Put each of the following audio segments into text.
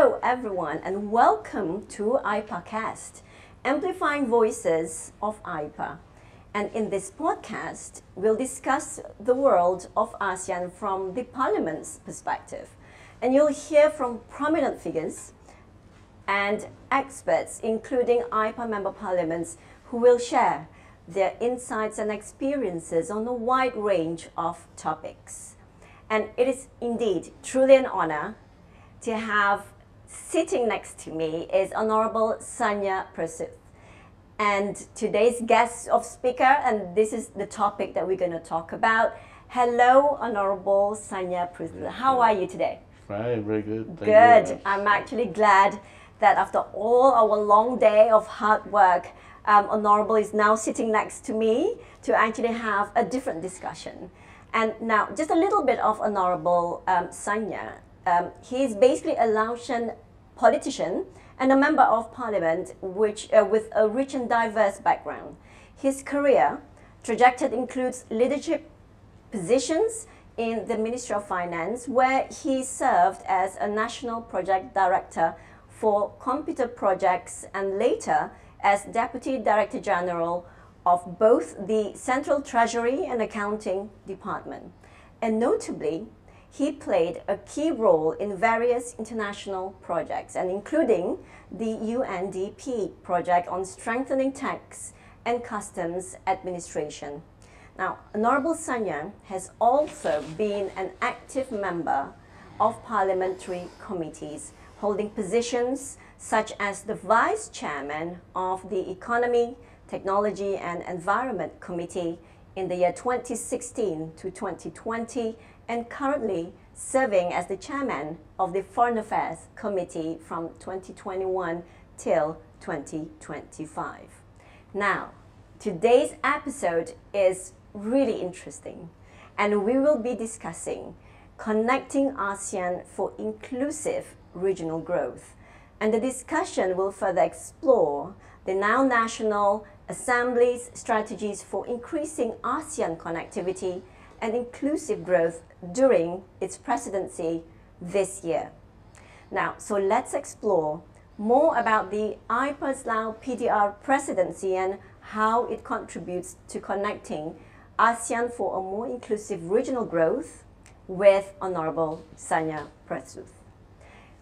Hello everyone and welcome to AIPACAST, Amplifying Voices of AIPA. And in this podcast, we'll discuss the world of ASEAN from the Parliament's perspective. And you'll hear from prominent figures and experts, including AIPA member parliaments, who will share their insights and experiences on a wide range of topics. And it is indeed truly an honor to have sitting next to me is Honorable Sanya Praseuth. And today's guest of speaker, and this is the topic that we're going to talk about. Hello, Honorable Sanya Praseuth. How are you today? Fine, very good. Good. I'm actually glad that after all our long day of hard work, Honorable is now sitting next to me to actually have a different discussion. And now, just a little bit of Honorable Sanya. He is basically a Laotian politician and a member of parliament with a rich and diverse background. His career trajectory includes leadership positions in the Ministry of Finance, where he served as a national project director for computer projects and later as Deputy Director General of both the Central Treasury and Accounting Department. And notably, he played a key role in various international projects, and including the UNDP project on strengthening tax and customs administration. Now, Honorable Sanya has also been an active member of parliamentary committees, holding positions such as the Vice Chairman of the Economy, Technology and Environment Committee in the year 2016 to 2020, and currently serving as the Chairman of the Foreign Affairs Committee from 2021 till 2025. Now, today's episode is really interesting, and we will be discussing connecting ASEAN for inclusive regional growth. And the discussion will further explore the Lao National Assembly's strategies for increasing ASEAN connectivity and inclusive growth during its presidency this year. Now, so let's explore more about the AIPA's Lao PDR presidency and how it contributes to connecting ASEAN for a more inclusive regional growth with Honorable Sanya Praseuth.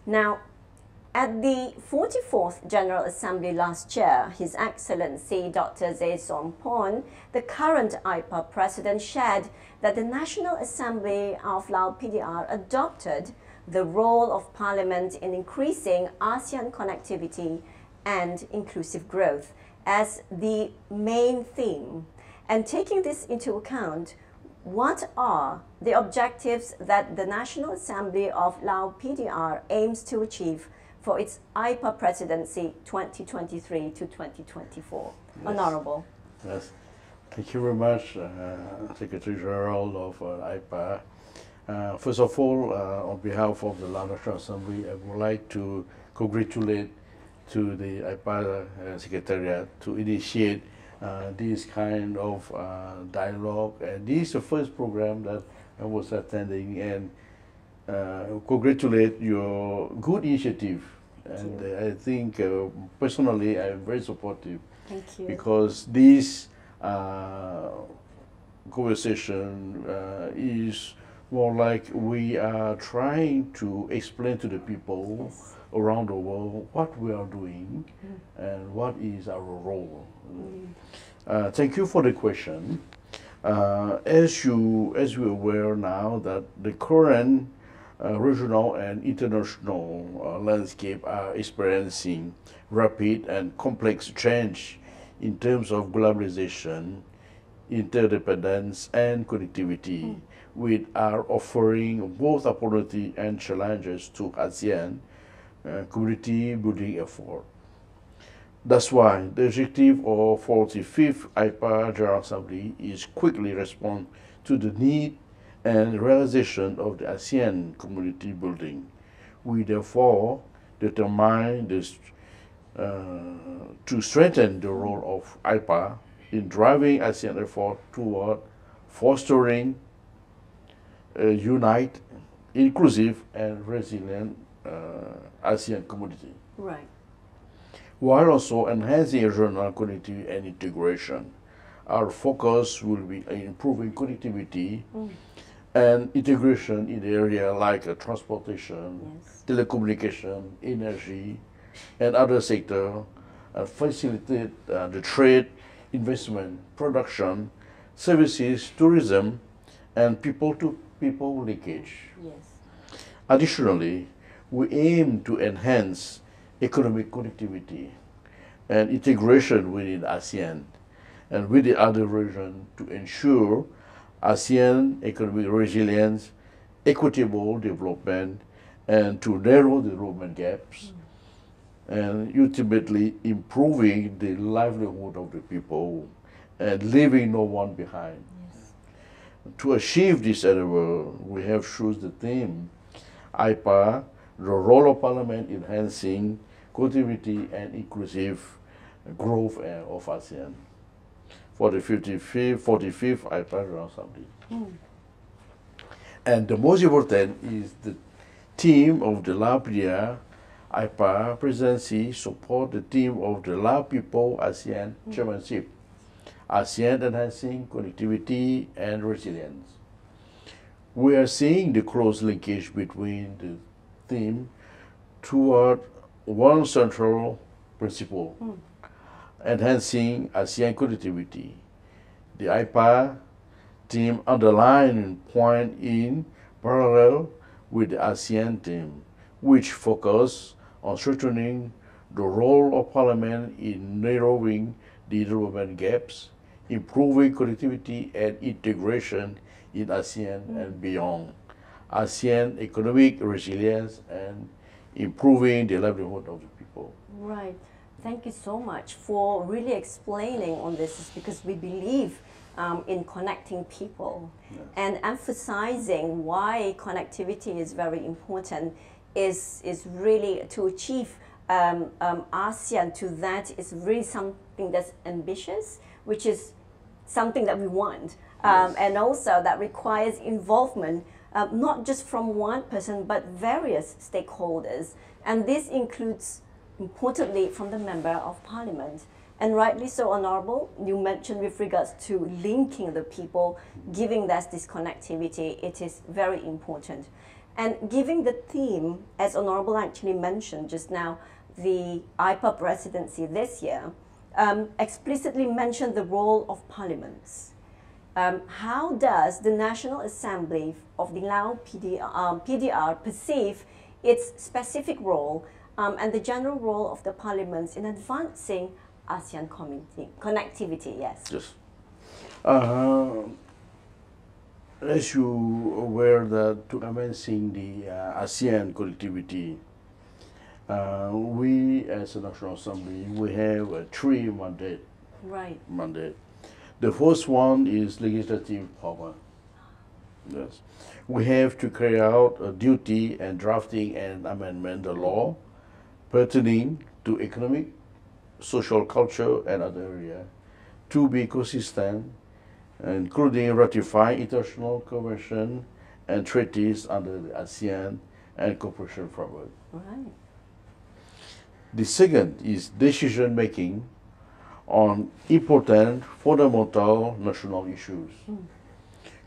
Now, at the 44th General Assembly last year, His Excellency Dr. Sompon, the current AIPA President, shared that the National Assembly of Lao PDR adopted the role of Parliament in increasing ASEAN connectivity and inclusive growth as the main theme. And taking this into account, what are the objectives that the National Assembly of Lao PDR aims to achieve for its AIPA presidency 2023 to 2024? Yes. Honorable. Yes. Thank you very much, Secretary General of AIPA. First of all, on behalf of the Lao National Assembly, I would like to congratulate to the AIPA Secretariat to initiate this kind of dialogue. And this is the first program that I was attending, and congratulate your good initiative. And I think personally I'm very supportive. Thank you. Because this conversation is more like we are trying to explain to the people yes. around the world what we are doing and what is our role. Thank you for the question. As you're aware now that the current regional and international landscape are experiencing rapid and complex change in terms of globalization, interdependence, and connectivity, which are offering both opportunity and challenges to ASEAN community building effort. That's why the objective of 45th AIPA General Assembly is quickly respond to the need and realization of the ASEAN community building. We therefore determine this to strengthen the role of AIPA in driving ASEAN effort toward fostering a unite, inclusive, and resilient ASEAN community, Right. while also enhancing regional connectivity and integration. Our focus will be on improving connectivity and integration in areas like transportation, Yes. telecommunication, energy, and other sectors, and facilitate the trade, investment, production, services, tourism, and people-to-people linkage. Yes. Additionally, we aim to enhance economic connectivity and integration within ASEAN and with the other region to ensure ASEAN economic resilience, equitable development, and to narrow the development gaps, and ultimately improving the livelihood of the people and leaving no one behind. Yes. To achieve this endeavor, we have chosen the theme AIPA, the role of Parliament enhancing connectivity and inclusive growth of ASEAN for the 45th AIPA General Assembly. And the most important is the theme of the Lao AIPA Presidency support the theme of the Lao People ASEAN Chairmanship, ASEAN enhancing connectivity and resilience. We are seeing the close linkage between the theme toward one central principle, enhancing ASEAN connectivity. The AIPA theme underlying point in parallel with the ASEAN theme, which focus on strengthening the role of Parliament in narrowing the development gaps, improving connectivity and integration in ASEAN and beyond, ASEAN economic resilience, and improving the livelihood of the people. Right. Thank you so much for really explaining on this, because we believe in connecting people and emphasizing why connectivity is very important is really to achieve ASEAN to that is really something that's ambitious, which is something that we want, and also that requires involvement, not just from one person, but various stakeholders. And this includes, importantly, from the Member of Parliament. And rightly so, Honourable, you mentioned with regards to linking the people, giving us this connectivity, it is very important. And giving the theme, as Honourable actually mentioned just now, the AIPA presidency this year, explicitly mentioned the role of parliaments. How does the National Assembly of the Lao PDR perceive its specific role and the general role of the parliaments in advancing ASEAN connectivity? Yes. Yes. As you aware that to advancing the ASEAN connectivity, we as a National Assembly, we have a three mandate. Right. The first one is legislative power. Yes. We have to carry out a duty and drafting and amendment the law pertaining to economic, social, culture, and other areas to be consistent, including ratifying international conventions and treaties under the ASEAN and cooperation framework. Right. The second is decision making on important fundamental national issues,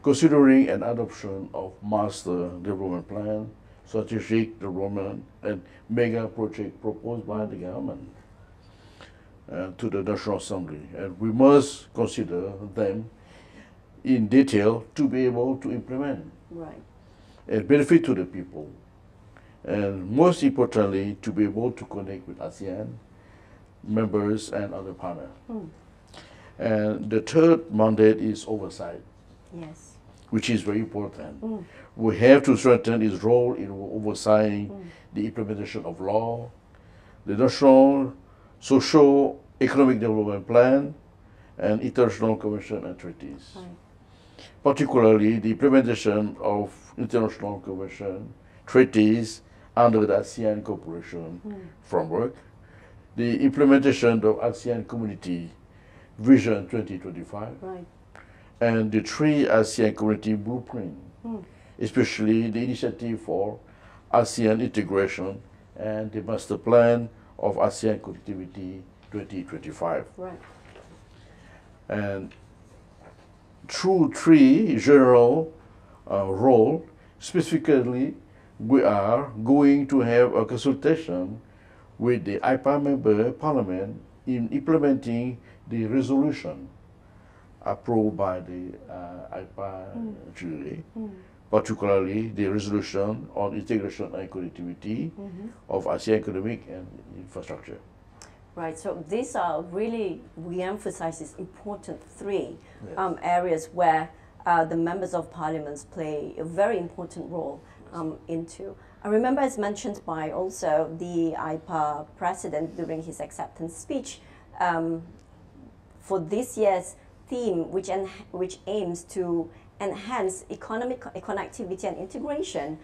considering an adoption of master development plan, strategic development, and mega project proposed by the government to the National Assembly. And we must consider them in detail to be able to implement and benefit to the people. And most importantly, to be able to connect with ASEAN members and other partners. And the third mandate is oversight. Yes. Which is very important. We have to strengthen its role in overseeing the implementation of law, the National Social Economic Development Plan, and international conventions and treaties. Right. Particularly the implementation of international convention treaties under the ASEAN cooperation framework, the implementation of ASEAN Community Vision 2025, Right. and the three ASEAN Community Blueprint, especially the initiative for ASEAN integration and the master plan of ASEAN connectivity 2025. Right. And through three general roles, specifically, we are going to have a consultation with the AIPA member parliament in implementing the resolution approved by the AIPA jury, particularly the resolution on integration and connectivity of ASEAN economic and infrastructure. Right, so these are really, we emphasize these important three Yes. areas where the members of parliaments play a very important role into. I remember as mentioned by also the AIPA president during his acceptance speech for this year's theme, which aims to enhance economic connectivity and integration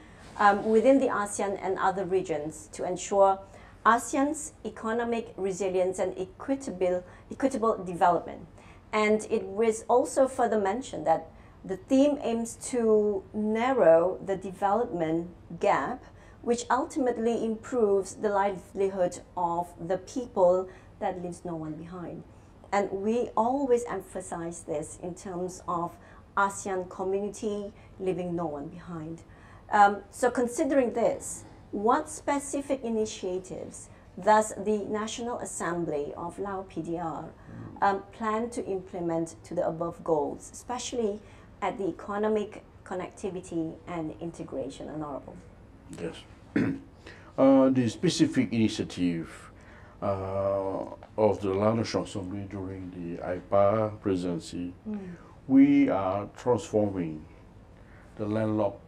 within the ASEAN and other regions to ensure ASEAN's economic resilience and equitable development. And it was also further mentioned that the theme aims to narrow the development gap, which ultimately improves the livelihood of the people that leaves no one behind. And we always emphasize this in terms of ASEAN community leaving no one behind. So considering this, what specific initiatives does the National Assembly of Lao PDR plan to implement to the above goals, especially at the economic connectivity and integration, Honorable? Yes. The specific initiative of the Lao National Assembly during the AIPA presidency, we are transforming the landlocked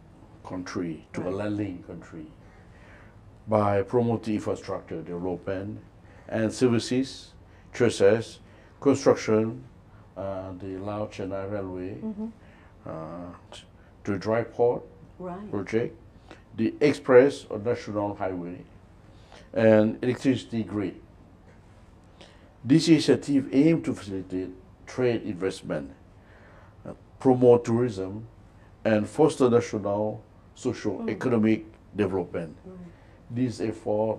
country to a landing country by promoting infrastructure development and services, such as construction, the Lao Chennai Railway, to dry port project, the express or national highway, and electricity grid. This initiative aims to facilitate trade investment, promote tourism, and foster national socio-economic development. This effort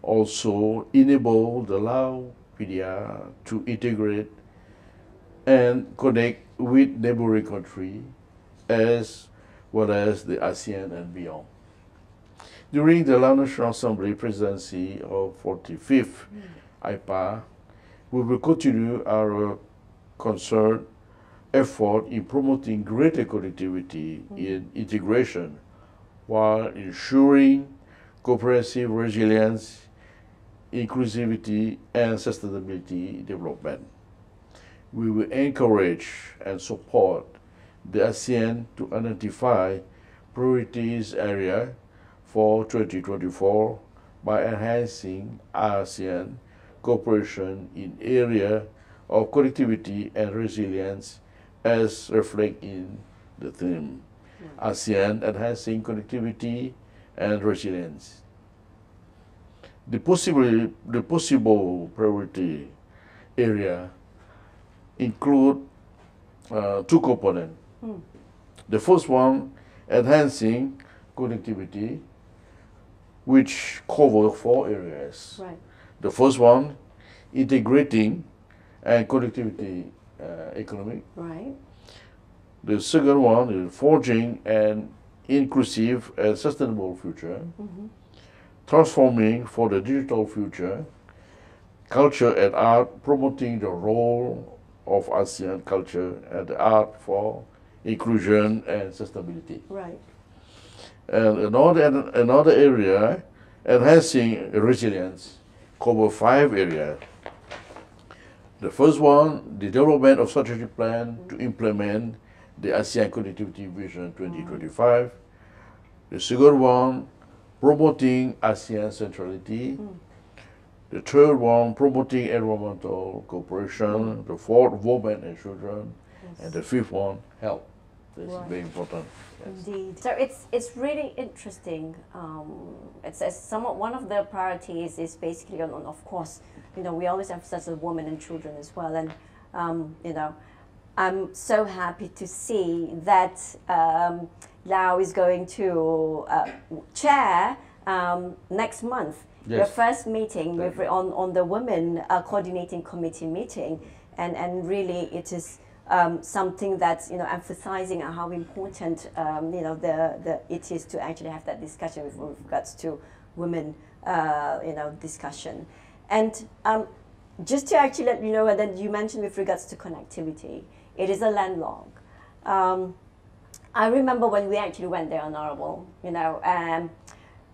also enables the Lao PDR to integrate and connect with neighboring countries as well as the ASEAN and beyond. During the Lao National Assembly presidency of 45th AIPA, we will continue our concerned effort in promoting greater connectivity and integration while ensuring comprehensive resilience, inclusivity, and sustainability development. We will encourage and support the ASEAN to identify priorities area for 2024 by enhancing ASEAN cooperation in area of connectivity and resilience as reflected in the theme, ASEAN enhancing connectivity and resilience. The possible priority area include two components. The first one, enhancing connectivity, which cover 4 areas. Right. The first one, integrating and connectivity economic. Right. The second one is forging an inclusive and sustainable future, transforming for the digital future, culture and art, promoting the role of ASEAN culture and art for inclusion and sustainability. Right. And another area, enhancing resilience, cover 5 areas. The first one, the development of strategic plan to implement the ASEAN Connectivity Vision 2025. The second one, promoting ASEAN centrality. The third one, promoting environmental cooperation. The fourth, women and children. And the fifth one, health. This is very important. Yes. Indeed. So it's really interesting. It's somewhat one of the priorities is basically on of course, we always emphasize the women and children as well. And I'm so happy to see that Lao is going to chair next month. Yes. Your first meeting with, on the Women Coordinating Committee meeting, and really it is something that's emphasizing how important it is to actually have that discussion with regards to women discussion. And just to actually let you know, and then you mentioned with regards to connectivity, it is a landlocked. I remember when we actually went there, Honorable,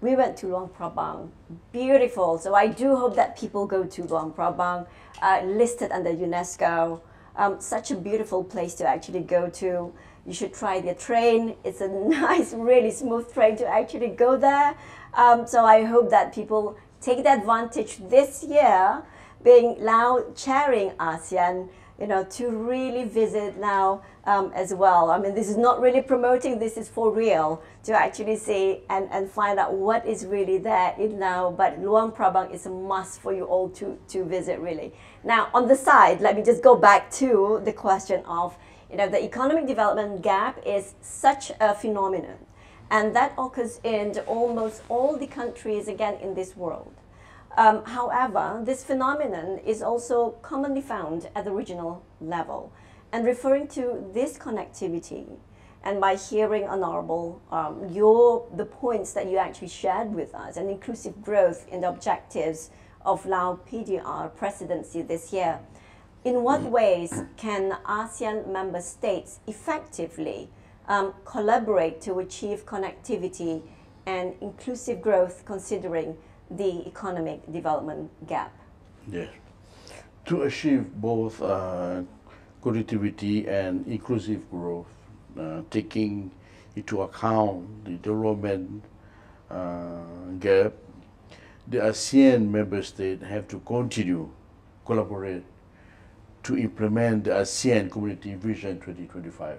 we went to Luang Prabang, beautiful. So I do hope that people go to Luang Prabang, listed under UNESCO. Such a beautiful place to actually go to. You should try the train. It's a nice, really smooth train to actually go there. So I hope that people take the advantage this year, being Lao chairing ASEAN, to really visit Lao as well. I mean, this is not really promoting, this is for real, to actually see and find out what is really there in Lao. But Luang Prabang is a must for you all to visit, really. Now, on the side, let me just go back to the question of, the economic development gap is such a phenomenon. And that occurs in almost all the countries, again, in this world. However, this phenomenon is also commonly found at the regional level. And referring to this connectivity, and by hearing, Honorable, the points that you actually shared with us, and inclusive growth in the objectives of Lao PDR presidency this year, in what ways can ASEAN member states effectively collaborate to achieve connectivity and inclusive growth, considering the economic development gap? Yes. To achieve both connectivity and inclusive growth, taking into account the development gap, the ASEAN member states have to continue collaborate to implement the ASEAN Community Vision 2025.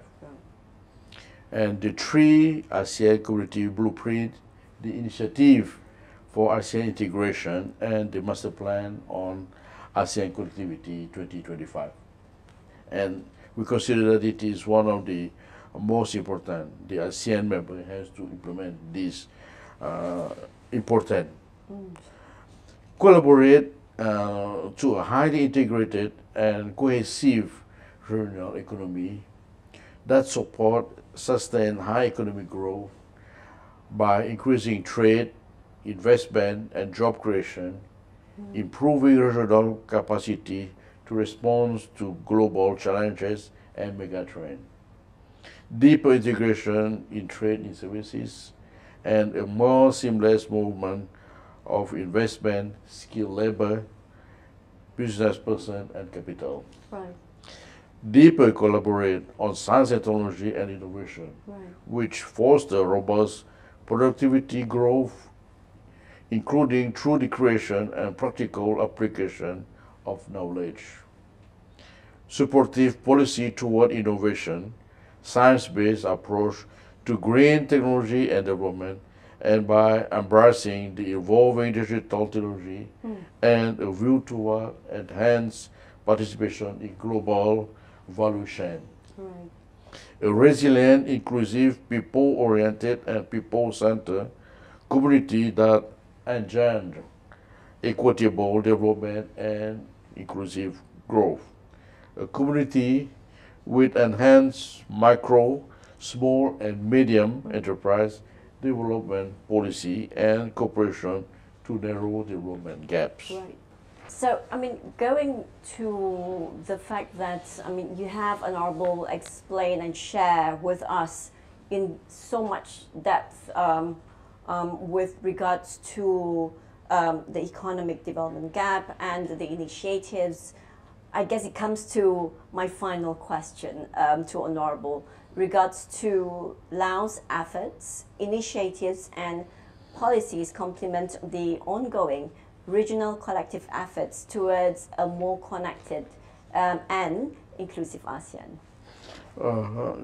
And the 3 ASEAN Community Blueprint, the initiative for ASEAN integration, and the master plan on ASEAN connectivity 2025. And we consider that it is one of the most important. The ASEAN member has to implement this important. Collaborate to a highly integrated and cohesive regional economy that support sustain high economic growth by increasing trade, investment, and job creation, improving regional capacity to respond to global challenges and megatrends, deeper integration in trade and services, and a more seamless movement of investment, skilled labor, business person, and capital. Right. Deeper collaborate on science and technology and innovation, which foster robust productivity growth, including through the creation and practical application of knowledge. Supportive policy toward innovation, science-based approach to green technology and development, and by embracing the evolving digital technology and a view toward enhanced participation in global value chain. Right. A resilient, inclusive, people-oriented, and people-centered community that engender equitable development and inclusive growth. A community with enhanced micro, small, and medium enterprise development policy and cooperation to narrow development gaps. Right. So, I mean, going to the fact that, I mean, you have Honorable explain and share with us in so much depth with regards to the economic development gap and the initiatives. I guess it comes to my final question to Honorable regards to Laos efforts, initiatives, and policies complement the ongoing regional collective efforts towards a more connected and inclusive ASEAN.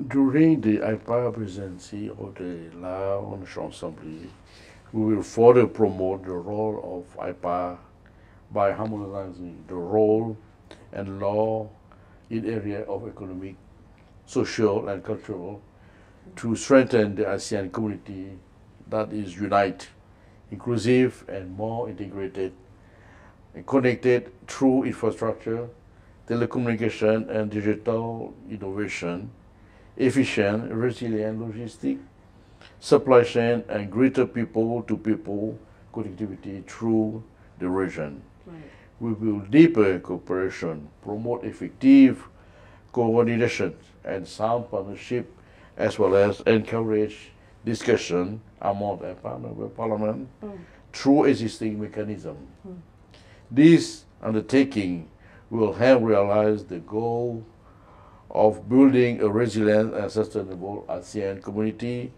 During the AIPA presidency of the Lao National Assembly, we will further promote the role of AIPA by harmonizing the role and law in area of economic, social, and cultural to strengthen the ASEAN community that is united, inclusive, and more integrated, and connected through infrastructure, telecommunication, and digital innovation, efficient, resilient logistics, supply chain, and greater people-to-people connectivity through the region. Right. We will deepen cooperation, promote effective coordination and sound partnership, as well as encourage discussion among the member parliament through existing mechanisms. This undertaking will help realize the goal of building a resilient and sustainable ASEAN community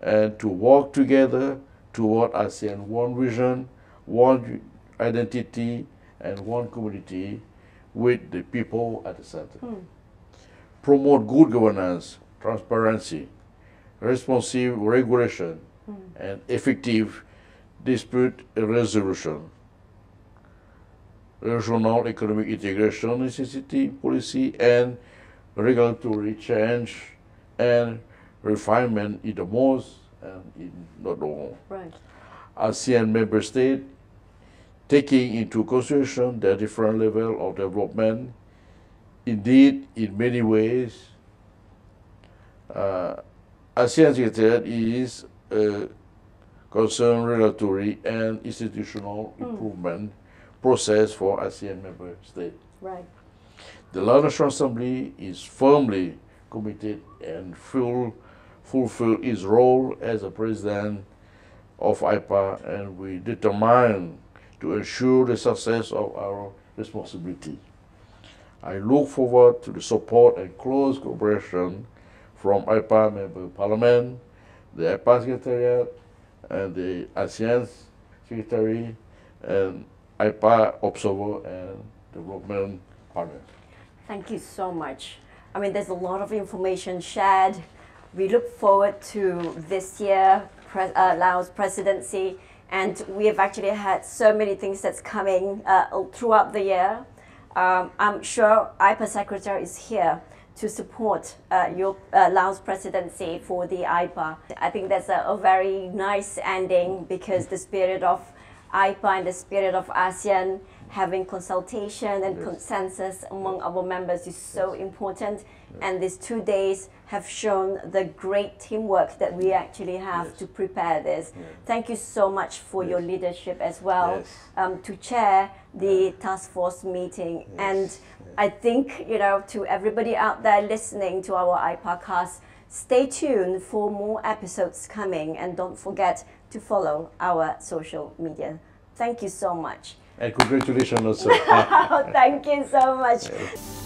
and to work together toward ASEAN one vision, one identity, and one community with the people at the center. Promote good governance, transparency, responsive regulation, and effective dispute resolution. Regional economic integration necessity policy and regulatory change and refinement in the most and in not all. Right. ASEAN member states, taking into consideration their different level of development. Indeed, in many ways, ASEAN Secretariat is a concerned regulatory and institutional improvement process for ASEAN member states. Right. The Lao National Assembly is firmly committed and fulfill its role as a president of AIPA, and we determine to ensure the success of our responsibility. I look forward to the support and close cooperation from AIPA Member Parliament, the AIPA Secretariat, and the ASEAN Secretary, and AIPA Observer and Development Partners. Thank you so much. I mean, there's a lot of information shared. We look forward to this year, Laos presidency, and we have actually had so many things that's coming throughout the year. I'm sure AIPA Secretary is here to support your Laos presidency for the AIPA. I think that's a very nice ending, because the spirit of AIPA and the spirit of ASEAN having consultation and consensus among our members is so important. And these 2 days have shown the great teamwork that we actually have to prepare this. Thank you so much for your leadership as well, to chair the task force meeting. And I think, you know, to everybody out there listening to our AIPACAST, stay tuned for more episodes coming, and don't forget to follow our social media. Thank you so much. And congratulations also. Thank you so much.